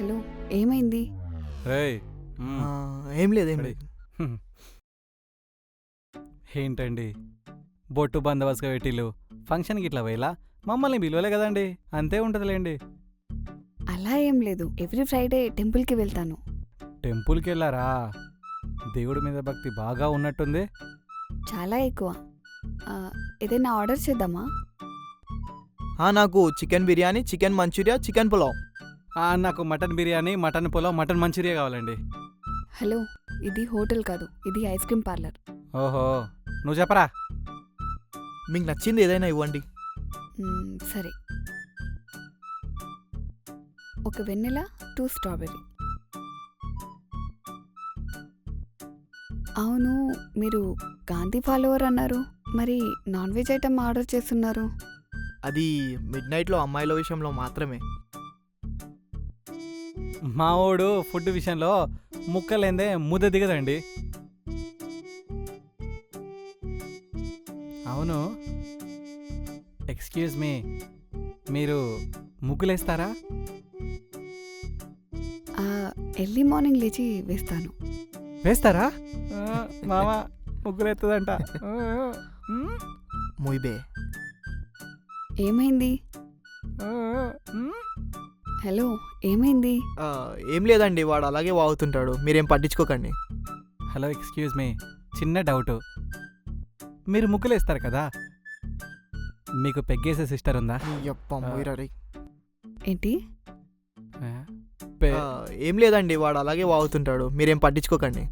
Hello, ఏమైంది? రేయ్ ఏం లేదు రెడీ. ఏంటండి బొట్టు బందోబస్తుగా పెట్టిల్లు ఫంక్షన్కి ఇట్లా పోయిలా మమ్మల్ని పిలవలే కదండి అంతే ఉంటుందిలేండి. అలా ఏం లేదు, ఎవ్రీ ఫ్రైడే టెంపుల్కి వెళ్తాను. టెంపుల్కి వెళ్ళారా? దేవుడి మీద భక్తి బాగా ఉన్నట్టుంది. చాలా ఎక్కువ. ఆ, ఏదైనా ఆర్డర్ చేద్దామా? నాకు chicken biryani, chicken Manchuria, chicken pulao. నాకు mutton biryani, mutton pulao, mutton Manchuria కావాలండి. హలో, ఇది హోటల్ కాదు, ఇది ఐస్ క్రీమ్ పార్లర్. ఓహో, నువ్వు చెప్పరా. మీకు నచ్చింది ఏదైనా ఇవ్వండి. సరే, ఒక వెన్నెలా, 2 స్ట్రాబెర్రీ. అవును, మీరు గాంధీ ఫాలోవర్ అన్నారు, మరి నాన్ వెజ్ ఐటమ్ ఆర్డర్ చేస్తున్నారు. అది మిడ్ నైట్లో అమ్మాయిల విషయంలో మాత్రమే. మావోడు ఫుడ్ విషయంలో ముక్కలేందే ముద్ద దిగదండి. అవును, ఎక్స్క్యూజ్ మీ, మీరు ముగ్గులేస్తారా? ఎర్లీ మార్నింగ్ లేచి వేస్తాను. వేస్తారా? మామ ముగ్గులేస్తుందంట. ముయిబే. ఏమైంది? హలో, ఏమైంది? ఏం లేదండి, వాడు అలాగే వాగుతుంటాడు, మీరేం పట్టించుకోకండి. హలో, ఎక్స్క్యూజ్ మీ, చిన్న డౌటు. మీరు ముగ్గులేస్తారు కదా, మీకు పెగ్గేసే సిస్టర్ ఉందా? ఏంటి? పె- ఏం లేదండి, వాడు అలాగే వాగుతుంటాడు, మీరేం పట్టించుకోకండి.